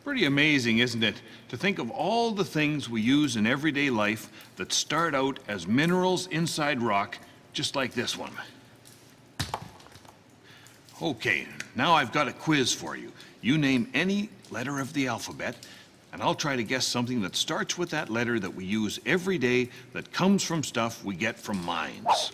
Pretty amazing, isn't it, to think of all the things we use in everyday life that start out as minerals inside rock, just like this one. Okay, now I've got a quiz for you. You name any letter of the alphabet, and I'll try to guess something that starts with that letter that we use every day that comes from stuff we get from mines.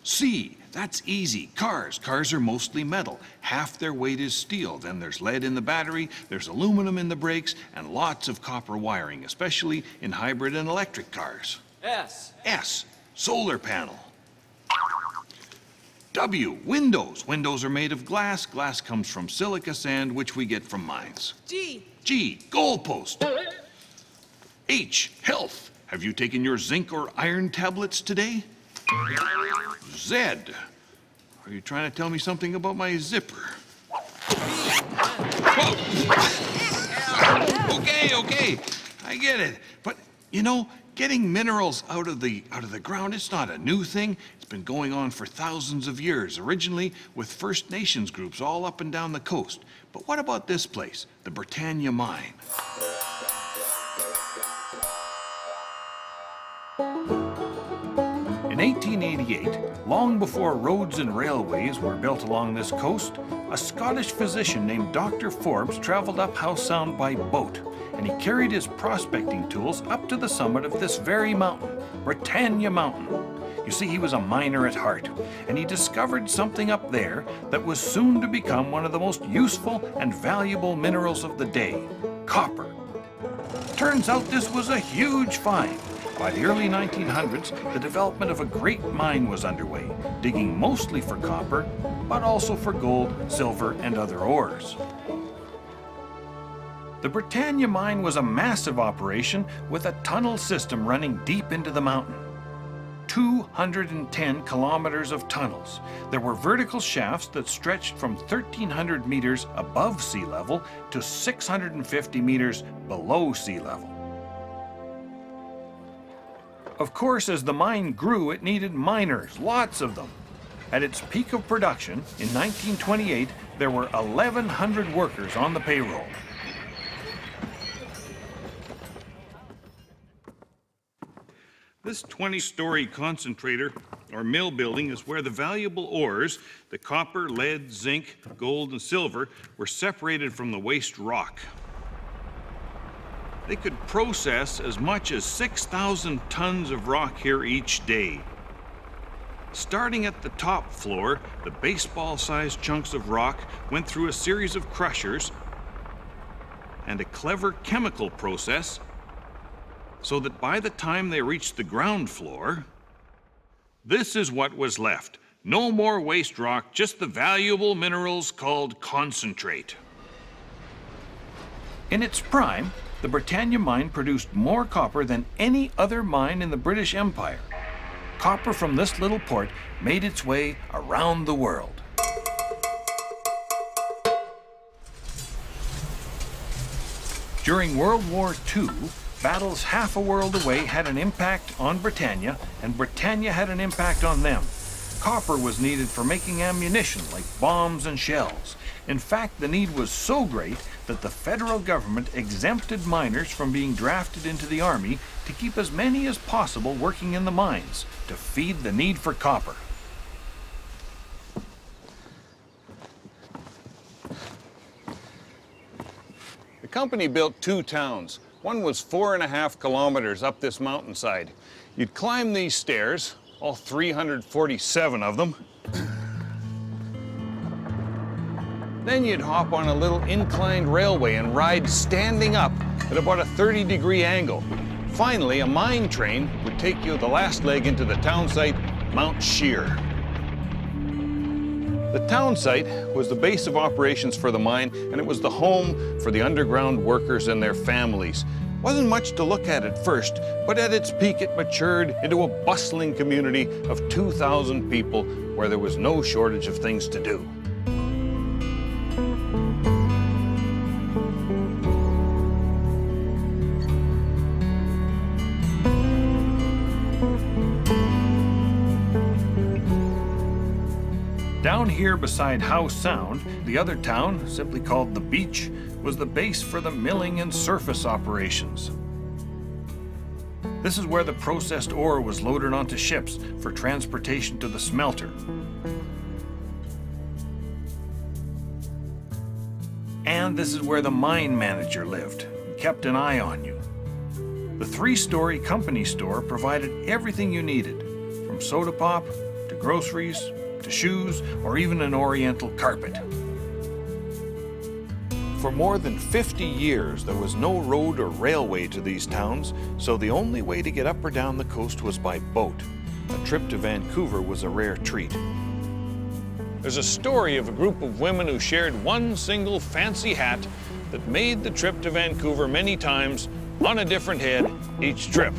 C, that's easy. Cars. Cars are mostly metal. Half their weight is steel. Then there's lead in the battery, there's aluminum in the brakes, and lots of copper wiring, especially in hybrid and electric cars. S. S, solar panel. W, windows. Windows are made of glass. Glass comes from silica sand, which we get from mines. G. G, goalpost. H, health. Have you taken your zinc or iron tablets today? Z, are you trying to tell me something about my zipper? Whoa. Okay, I get it. But, you know, getting minerals out of the ground, it's not a new thing. It's been going on for thousands of years, originally with First Nations groups all up and down the coast. But what about this place, the Britannia Mine? In 1888, long before roads and railways were built along this coast, a Scottish physician named Dr. Forbes traveled up Howe Sound by boat, and he carried his prospecting tools up to the summit of this very mountain, Britannia Mountain. You see, he was a miner at heart, and he discovered something up there that was soon to become one of the most useful and valuable minerals of the day, copper. Turns out this was a huge find. By the early 1900s, the development of a great mine was underway, digging mostly for copper, but also for gold, silver, and other ores. The Britannia Mine was a massive operation with a tunnel system running deep into the mountain. 210 kilometers of tunnels. There were vertical shafts that stretched from 1,300 meters above sea level to 650 meters below sea level. Of course, as the mine grew, it needed miners, lots of them. At its peak of production, in 1928, there were 1,100 workers on the payroll. This 20-story concentrator, or mill building, is where the valuable ores, the copper, lead, zinc, gold, and silver, were separated from the waste rock. They could process as much as 6,000 tons of rock here each day. Starting at the top floor, the baseball-sized chunks of rock went through a series of crushers and a clever chemical process so that by the time they reached the ground floor, this is what was left. No more waste rock, just the valuable minerals called concentrate. In its prime, the Britannia Mine produced more copper than any other mine in the British Empire. Copper from this little port made its way around the world. During World War II, battles half a world away had an impact on Britannia, and Britannia had an impact on them. Copper was needed for making ammunition like bombs and shells. In fact, the need was so great that the federal government exempted miners from being drafted into the army to keep as many as possible working in the mines to feed the need for copper. The company built 2 towns. One was 4.5 kilometers up this mountainside. You'd climb these stairs, all 347 of them. Then you'd hop on a little inclined railway and ride standing up at about a 30-degree angle. Finally, a mine train would take you the last leg into the town site, Mount Shear. The town site was the base of operations for the mine, and it was the home for the underground workers and their families. Wasn't much to look at first, but at its peak it matured into a bustling community of 2,000 people where there was no shortage of things to do. Down here beside Howe Sound, the other town, simply called the Beach, was the base for the milling and surface operations. This is where the processed ore was loaded onto ships for transportation to the smelter. And this is where the mine manager lived and kept an eye on you. The three-story company store provided everything you needed, from soda pop to groceries to shoes or even an oriental carpet. For more than 50 years, there was no road or railway to these towns, so the only way to get up or down the coast was by boat. A trip to Vancouver was a rare treat. There's a story of a group of women who shared one single fancy hat that made the trip to Vancouver many times on a different head each trip.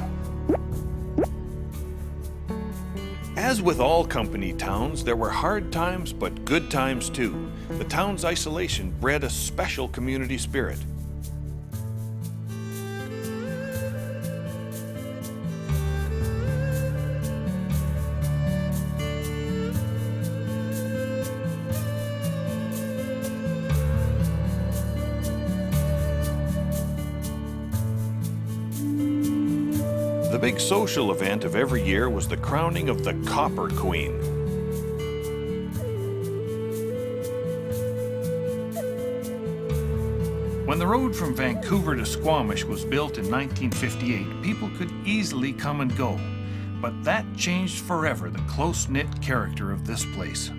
As with all company towns, there were hard times but good times too. The town's isolation bred a special community spirit. The big social event of every year was the crowning of the Copper Queen. When the road from Vancouver to Squamish was built in 1958, people could easily come and go. But that changed forever the close-knit character of this place.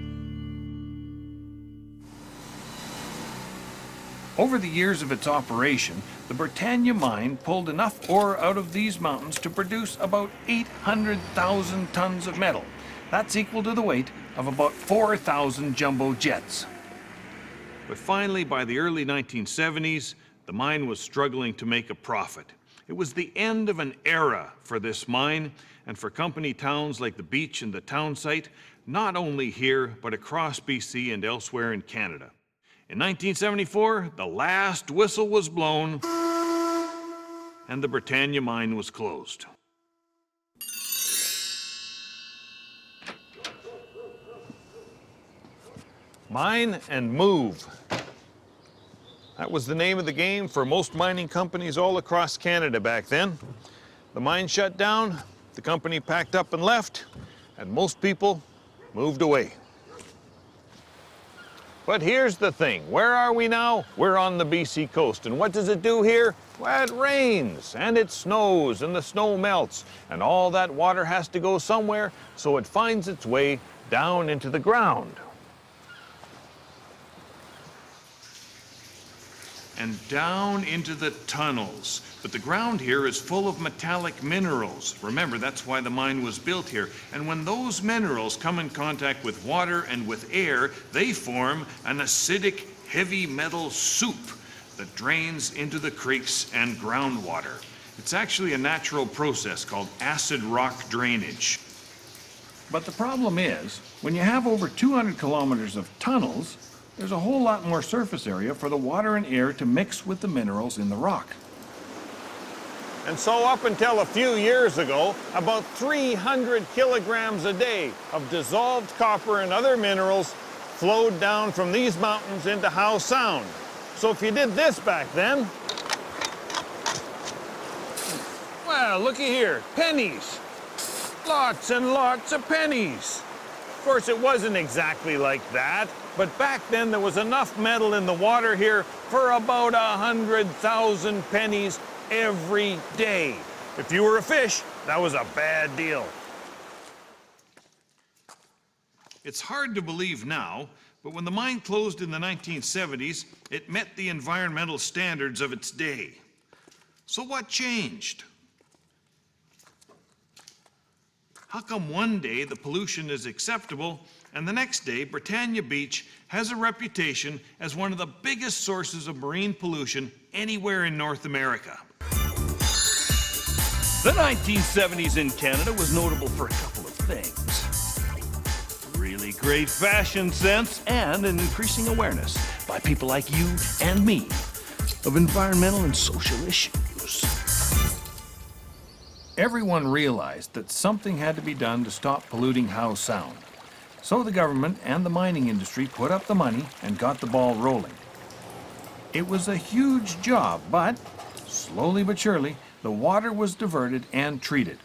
Over the years of its operation, the Britannia Mine pulled enough ore out of these mountains to produce about 800,000 tons of metal. That's equal to the weight of about 4,000 jumbo jets. But finally, by the early 1970s, the mine was struggling to make a profit. It was the end of an era for this mine and for company towns like the beach and the town site, not only here, but across BC and elsewhere in Canada. In 1974, the last whistle was blown and the Britannia Mine was closed. Mine and move. That was the name of the game for most mining companies all across Canada back then. The mine shut down, the company packed up and left, and most people moved away. But here's the thing, where are we now? We're on the BC coast, and what does it do here? Well, it rains, and it snows, and the snow melts, and all that water has to go somewhere, so it finds its way down into the ground. And down into the tunnels. But the ground here is full of metallic minerals. Remember, that's why the mine was built here. And when those minerals come in contact with water and with air, they form an acidic, heavy metal soup that drains into the creeks and groundwater. It's actually a natural process called acid rock drainage. But the problem is, when you have over 200 kilometers of tunnels, there's a whole lot more surface area for the water and air to mix with the minerals in the rock. And so up until a few years ago, about 300 kilograms a day of dissolved copper and other minerals flowed down from these mountains into Howe Sound. So if you did this back then, well, looky here, pennies. Lots and lots of pennies. Of course, it wasn't exactly like that, but back then there was enough metal in the water here for about 100,000 pennies every day. If you were a fish, that was a bad deal. It's hard to believe now, but when the mine closed in the 1970s, it met the environmental standards of its day. So what changed? How come one day the pollution is acceptable and the next day Britannia Beach has a reputation as one of the biggest sources of marine pollution anywhere in North America? The 1970s in Canada was notable for a couple of things. Really great fashion sense and an increasing awareness by people like you and me of environmental and social issues. Everyone realized that something had to be done to stop polluting Howe Sound. So the government and the mining industry put up the money and got the ball rolling. It was a huge job, but slowly but surely, the water was diverted and treated.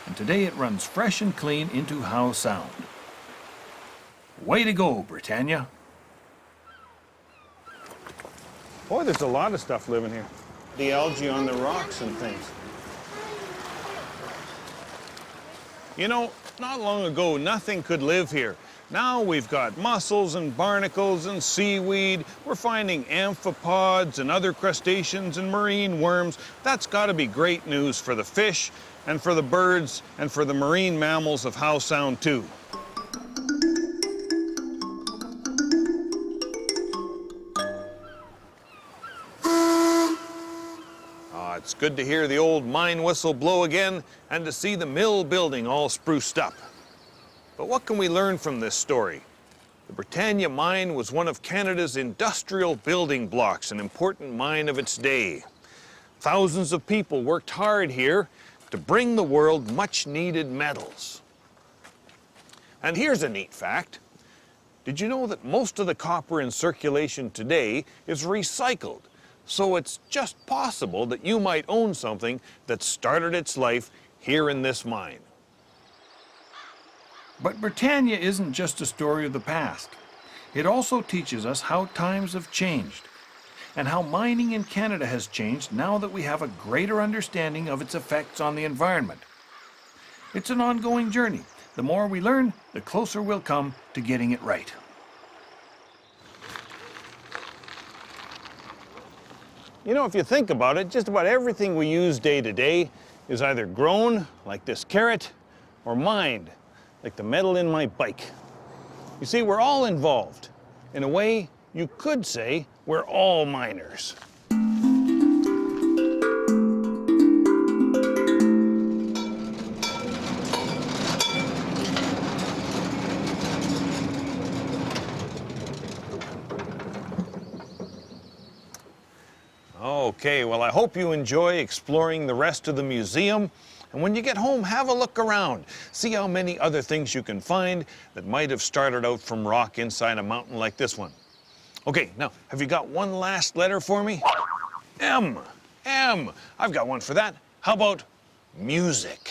And today it runs fresh and clean into Howe Sound. Way to go, Britannia. Boy, there's a lot of stuff living here. The algae on the rocks and things. You know, not long ago, nothing could live here. Now we've got mussels and barnacles and seaweed. We're finding amphipods and other crustaceans and marine worms. That's got to be great news for the fish and for the birds and for the marine mammals of Howe Sound too. It's good to hear the old mine whistle blow again and to see the mill building all spruced up. But what can we learn from this story? The Britannia Mine was one of Canada's industrial building blocks, an important mine of its day. Thousands of people worked hard here to bring the world much-needed metals. And here's a neat fact. Did you know that most of the copper in circulation today is recycled? So it's just possible that you might own something that started its life here in this mine. But Britannia isn't just a story of the past. It also teaches us how times have changed and how mining in Canada has changed now that we have a greater understanding of its effects on the environment. It's an ongoing journey. The more we learn, the closer we'll come to getting it right. You know, if you think about it, just about everything we use day to day is either grown, like this carrot, or mined, like the metal in my bike. You see, we're all involved. In a way, you could say we're all miners. Okay, well, I hope you enjoy exploring the rest of the museum. And when you get home, have a look around. See how many other things you can find that might have started out from rock inside a mountain like this one. Okay, now, have you got one last letter for me? M. M. I've got one for that. How about music?